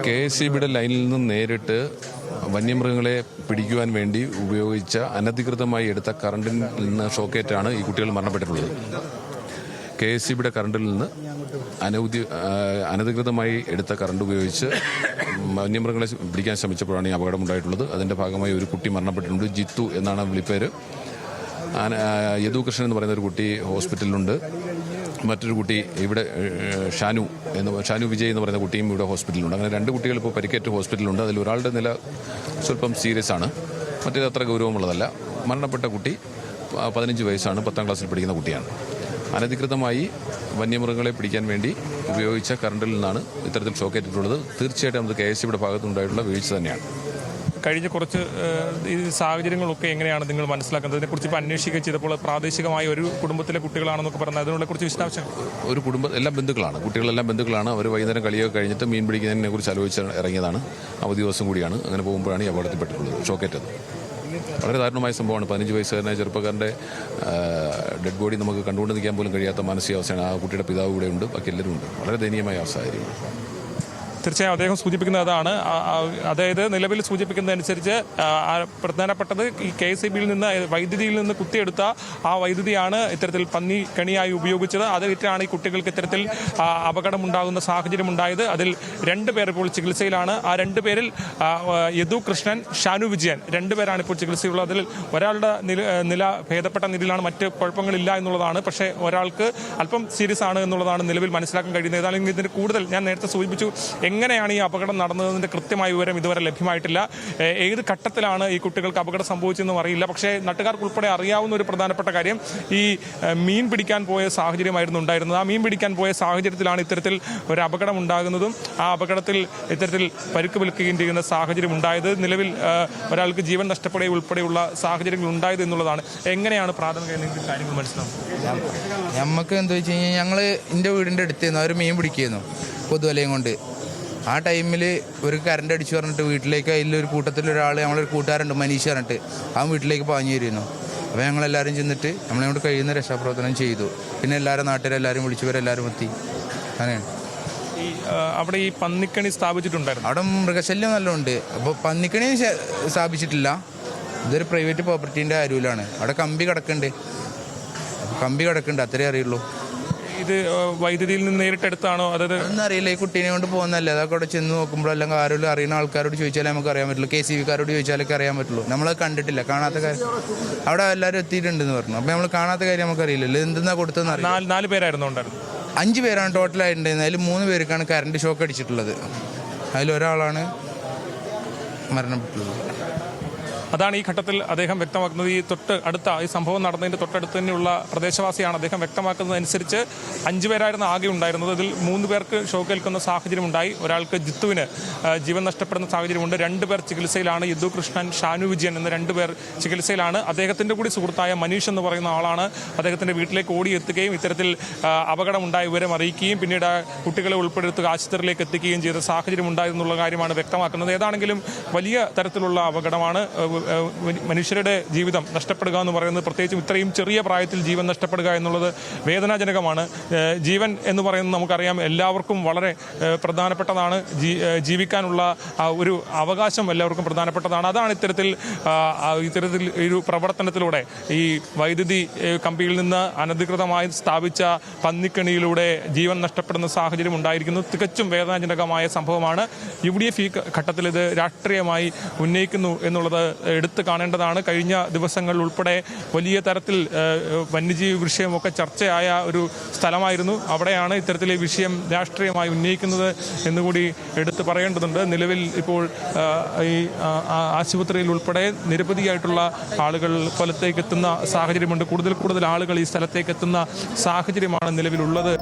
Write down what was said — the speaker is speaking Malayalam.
KSEBയുടെ ലൈനിൽ നിന്ന് നേരിട്ട് വന്യമൃഗങ്ങളെ പിടിക്കുവാൻ വേണ്ടി ഉപയോഗിച്ച അനധികൃതമായി എടുത്ത കറണ്ടിൽ നിന്ന് ഷോക്കേറ്റാണ് ഈ കുട്ടികൾ മരണപ്പെട്ടിട്ടുള്ളത്. KSEBയുടെ കറണ്ടിൽ നിന്ന് അനധികൃതമായി എടുത്ത കറണ്ട് ഉപയോഗിച്ച് വന്യമൃഗങ്ങളെ പിടിക്കാൻ ശ്രമിച്ചപ്പോഴാണ് ഈ അപകടമുണ്ടായിട്ടുള്ളത്. അതിൻ്റെ ഭാഗമായി ഒരു കുട്ടി മരണപ്പെട്ടിട്ടുണ്ട്. ജിത്തു എന്നാണ് വിളിപ്പേര്. യദു കൃഷ്ണൻ എന്ന് പറയുന്ന ഒരു കുട്ടി ഹോസ്പിറ്റലിലുണ്ട്. മറ്റൊരു കുട്ടി ഇവിടെ ഷാനു വിജയ് എന്ന് പറയുന്ന കുട്ടിയും ഇവിടെ ഹോസ്പിറ്റലിലുണ്ട്. അങ്ങനെ രണ്ട് കുട്ടികൾ ഇപ്പോൾ പരിക്കേറ്റ് ഹോസ്പിറ്റലിലുണ്ട്. അതിൽ ഒരാളുടെ നില സ്വല്പം സീരിയസ് ആണ്, മറ്റേത് അത്ര ഗൗരവമുള്ളതല്ല. മരണപ്പെട്ട കുട്ടി 15 വയസ്സാണ്, 10ാം ക്ലാസ്സിൽ പഠിക്കുന്ന കുട്ടിയാണ്. അനധികൃതമായി വന്യമൃഗങ്ങളെ പിടിക്കാൻ വേണ്ടി ഉപയോഗിച്ച കറണ്ടിൽ നിന്നാണ് ഇത്തരത്തിൽ ഷോക്കേറ്റിട്ടുള്ളത്. തീർച്ചയായിട്ടും അത് KSEBയുടെ ഭാഗത്തുണ്ടായിട്ടുള്ള വീഴ്ച തന്നെയാണ്. കഴിഞ്ഞ കുറച്ച് ഈ സാഹചര്യങ്ങളൊക്കെ എങ്ങനെയാണ് നിങ്ങൾ മനസ്സിലാക്കുന്നത്? ഇതിനെക്കുറിച്ച് ഇപ്പോൾ അന്വേഷിക്കുക ചെയ്തപ്പോൾ പ്രാദേശികമായ ഒരു കുടുംബത്തിലെ കുട്ടികളാണെന്നൊക്കെ പറഞ്ഞാൽ അതിനെക്കുറിച്ച് വിശദാംശങ്ങൾ. ഒരു കുടുംബം എല്ലാം ബന്ധുക്കളാണ്, കുട്ടികളെല്ലാം ബന്ധുക്കളാണ്. അവർ വൈകുന്നേരം കളിയൊക്കെ കഴിഞ്ഞിട്ട് മീൻ പിടിക്കുന്നതിനെ കുറിച്ച് ആലോചിച്ച് ഇറങ്ങിയതാണ്. അവധി ദിവസം കൂടിയാണ്. അങ്ങനെ പോകുമ്പോഴാണ് ഈ അപകടത്തിൽപ്പെട്ടിട്ടുള്ളത്, ഷോക്കേറ്റത്. വളരെ ദാരുണമായ സംഭവമാണ്. 15 വയസ്സുകാരനായ ചെറുപ്പക്കാരൻ്റെ ഡെഡ് ബോഡി നമുക്ക് കണ്ടുകൊണ്ട് നിൽക്കാൻ പോലും കഴിയാത്ത മാനസികാവസ്ഥയാണ്. ആ കുട്ടിയുടെ പിതാവ് ഇവിടെ ഉണ്ട്, ബാക്കി എല്ലാവരും ഉണ്ട്. വളരെ ദയനീയമായ അവസ്ഥയായിരിക്കും. തീർച്ചയായും അദ്ദേഹം സൂചിപ്പിക്കുന്നത് അതാണ്. അതായത് നിലവിൽ സൂചിപ്പിക്കുന്നതനുസരിച്ച് പ്രധാനപ്പെട്ടത് ഈ KSEBയിൽ നിന്ന് വൈദ്യുതിയിൽ നിന്ന് കുത്തിയെടുത്ത ആ വൈദ്യുതിയാണ് ഇത്തരത്തിൽ പന്നി കെണിയായി ഉപയോഗിച്ചത്. അതിലാണ് ഈ കുട്ടികൾക്ക് ഇത്തരത്തിൽ അപകടമുണ്ടാകുന്ന സാഹചര്യം ഉണ്ടായത്. അതിൽ 2 പേർ ഇപ്പോൾ ചികിത്സയിലാണ്. ആ 2 പേരിൽ യദു കൃഷ്ണൻ, ഷാനു വിജയൻ 2 പേരാണ് ഇപ്പോൾ ചികിത്സയുള്ളത്. അതിൽ ഒരാളുടെ നില ഭേദപ്പെട്ട നിലയിലാണ്, മറ്റ് കുഴപ്പങ്ങളില്ല എന്നുള്ളതാണ്. പക്ഷേ ഒരാൾക്ക് അല്പം സീരിയസ് ആണ് എന്നുള്ളതാണ് നിലവിൽ മനസ്സിലാക്കാൻ കഴിയുന്നത്. ഏതായാലും ഇതിന് കൂടുതൽ ഞാൻ നേരത്തെ സൂചിപ്പിച്ചു, എങ്ങനെയാണ് ഈ അപകടം നടന്നതിന്റെ കൃത്യമായ വിവരം ഇതുവരെ ലഭ്യമായിട്ടില്ല. ഏത് ഘട്ടത്തിലാണ് ഈ കുട്ടികൾക്ക് അപകടം സംഭവിച്ചതെന്നും അറിയില്ല. പക്ഷേ നാട്ടുകാർക്ക് ഉൾപ്പെടെ അറിയാവുന്ന ഒരു പ്രധാനപ്പെട്ട കാര്യം ഈ മീൻ പിടിക്കാൻ പോയ സാഹചര്യമായിരുന്നു ഉണ്ടായിരുന്നത്. ആ മീൻ പിടിക്കാൻ പോയ സാഹചര്യത്തിലാണ് ഇത്തരത്തിൽ ഒരു അപകടം ഉണ്ടാകുന്നതും ആ അപകടത്തിൽ ഇത്തരത്തിൽ പരിക്ക് വിൽക്കുകയും ചെയ്യുന്ന സാഹചര്യം ഉണ്ടായത്. നിലവിൽ ഒരാൾക്ക് ജീവൻ നഷ്ടപ്പെടുകയും ഉൾപ്പെടെയുള്ള സാഹചര്യങ്ങൾ ഉണ്ടായത് എന്നുള്ളതാണ്. എങ്ങനെയാണ് പ്രാഥമിക കാര്യങ്ങൾ മനസ്സിലാവുന്നത്? നമുക്ക് എന്താ വെച്ച് കഴിഞ്ഞാൽ ഞങ്ങൾ എൻ്റെ വീടിൻ്റെ അടുത്ത് അവർ മീൻ പിടിക്കുന്നു പൊതുവലയും കൊണ്ട്. ആ ടൈമിൽ ഒരു കറണ്ട് അടിച്ചു പറഞ്ഞിട്ട് വീട്ടിലേക്ക് അതിലൊരു കൂട്ടത്തിലൊരാൾ, നമ്മളൊരു കൂട്ടുകാരുണ്ട് മനീഷ് പറഞ്ഞിട്ട്, ആ വീട്ടിലേക്ക് പാഞ്ഞു വരുന്നു. അപ്പോൾ ഞങ്ങളെല്ലാവരും ചെന്നിട്ട് നമ്മളെക്കൊണ്ട് കഴിയുന്ന രക്ഷാപ്രവർത്തനം ചെയ്തു. പിന്നെ നാട്ടുകാരെല്ലാവരും വിളിച്ചവരെല്ലാവരും എത്തി. അങ്ങനെയാണ്. അവിടെ ഈ പന്നിക്കണി സ്ഥാപിച്ചിട്ടുണ്ടായിരുന്നു. അവിടെ മൃഗശല്യം നല്ലതുണ്ട്. അപ്പോൾ പന്നിക്കണി സ്ഥാപിച്ചിട്ടില്ല. ഇതൊരു പ്രൈവറ്റ് പ്രോപ്പർട്ടീൻ്റെ അരുവിലാണ്. അവിടെ കമ്പി കിടക്കുന്നുണ്ട്, അത്രേ അറിയുള്ളൂ. ഇത് വൈദ്യുതിയിൽ നിന്ന് നേരിട്ടെടുത്താണോ? അതായത് ഒന്നും അറിയില്ല. ഈ കുട്ടീനെ കൊണ്ട് പോകുന്നതല്ലേ. അതൊക്കെ അവിടെ ചെന്ന് നോക്കുമ്പോൾ അല്ലെങ്കിൽ ആരെങ്കിലും അറിയുന്ന ആൾക്കാരോട് ചോദിച്ചാലേ നമുക്ക് അറിയാൻ പറ്റുള്ളൂ. KSEBക്കാരോട് ചോദിച്ചാലൊക്കെ അറിയാൻ പറ്റുള്ളൂ. നമ്മളത് കണ്ടിട്ടില്ല, കാണാത്ത കാര്യം. അവിടെ എല്ലാവരും എത്തിയിട്ടുണ്ടെന്ന് പറഞ്ഞു. അപ്പോൾ നമ്മൾ കാണാത്ത കാര്യം നമുക്ക് അറിയില്ലല്ലോ. എന്തെന്നാ കൊടുത്തതെന്ന് അറിയാം. 4 പേരായിരുന്നു ഉണ്ടായിരുന്നു. 5 പേരാണ് ടോട്ടലായിട്ടുണ്ടായിരുന്നത്. അതിൽ 3 പേർക്കാണ് കറണ്ട് ഷോക്ക് അടിച്ചിട്ടുള്ളത്. അതിലൊരാളാണ് മരണപ്പെട്ടുള്ളത്. അതാണ് ഈ ഘട്ടത്തിൽ അദ്ദേഹം വ്യക്തമാക്കുന്നത്. ഈ സംഭവം നടന്നതിൻ്റെ തൊട്ടടുത്ത് തന്നെയുള്ള പ്രദേശവാസിയാണ്. അദ്ദേഹം വ്യക്തമാക്കുന്നതനുസരിച്ച് 5 പേരായിരുന്നു ആകെ ഉണ്ടായിരുന്നത്. ഇതിൽ 3 പേർക്ക് ഷോക്കേൽക്കുന്ന സാഹചര്യം ഉണ്ടായി. ഒരാൾക്ക് ജിത്തുവിന് ജീവൻ നഷ്ടപ്പെടുന്ന സാഹചര്യമുണ്ട്. 2 പേർ ചികിത്സയിലാണ്. യദു കൃഷ്ണൻ, ഷാനു വിജയൻ എന്ന 2 പേർ ചികിത്സയിലാണ്. അദ്ദേഹത്തിൻ്റെ കൂടി സുഹൃത്തായ മനീഷ് എന്ന് പറയുന്ന ആളാണ് അദ്ദേഹത്തിൻ്റെ വീട്ടിലേക്ക് ഓടിയെത്തുകയും ഇത്തരത്തിൽ അപകടമുണ്ടായ വിവരം അറിയിക്കുകയും പിന്നീട് കുട്ടികളെ ഉൾപ്പെടുത്തി ആശുപത്രിയിലേക്ക് എത്തിക്കുകയും ചെയ്ത സാഹചര്യം ഉണ്ടായെന്നുള്ള കാര്യമാണ് വ്യക്തമാക്കുന്നത്. ഏതാണെങ്കിലും വലിയ തരത്തിലുള്ള അപകടമാണ്. മനുഷ്യരുടെ ജീവിതം നഷ്ടപ്പെടുക എന്ന് പറയുന്നത്, പ്രത്യേകിച്ചും ഇത്രയും ചെറിയ പ്രായത്തിൽ ജീവൻ നഷ്ടപ്പെടുക എന്നുള്ളത് വേദനാജനകമാണ്. ജീവൻ എന്ന് പറയുന്നത് നമുക്കറിയാം എല്ലാവർക്കും വളരെ പ്രധാനപ്പെട്ടതാണ്. ജീവിക്കാനുള്ള ഒരു അവകാശം എല്ലാവർക്കും പ്രധാനപ്പെട്ടതാണ്. അതാണ് ഇത്തരത്തിൽ ഒരു പ്രവർത്തനത്തിലൂടെ ഈ വൈദ്യുതി കമ്പിയിൽ നിന്ന് അനധികൃതമായി സ്ഥാപിച്ച പന്നിക്കണിയിലൂടെ ജീവൻ നഷ്ടപ്പെടുന്ന സാഹചര്യം ഉണ്ടായിരിക്കുന്നു. തികച്ചും വേദനാജനകമായ സംഭവമാണ്. UDF ഈ ഘട്ടത്തിൽ ഇത് രാഷ്ട്രീയമായി ഉന്നയിക്കുന്നു എന്നുള്ളത് എടുത്തു കാണേണ്ടതാണ്. കഴിഞ്ഞ ദിവസങ്ങളിൽ ഉൾപ്പെടെ വലിയ തരത്തിൽ വന്യജീവി വിഷയമൊക്കെ ചർച്ചയായ ഒരു സ്ഥലമായിരുന്നു. അവിടെയാണ് ഇത്തരത്തിലെ വിഷയം രാഷ്ട്രീയമായി ഉന്നയിക്കുന്നത് എന്നുകൂടി എടുത്തു പറയേണ്ടതുണ്ട്. നിലവിൽ ഇപ്പോൾ ഈ ആശുപത്രിയിൽ ഉൾപ്പെടെ നിരവധിയായിട്ടുള്ള ആളുകൾ സ്ഥലത്തേക്ക് എത്തുന്ന സാഹചര്യമുണ്ട്. കൂടുതൽ ആളുകൾ ഈ സ്ഥലത്തേക്ക് എത്തുന്ന സാഹചര്യമാണ് നിലവിലുള്ളത്.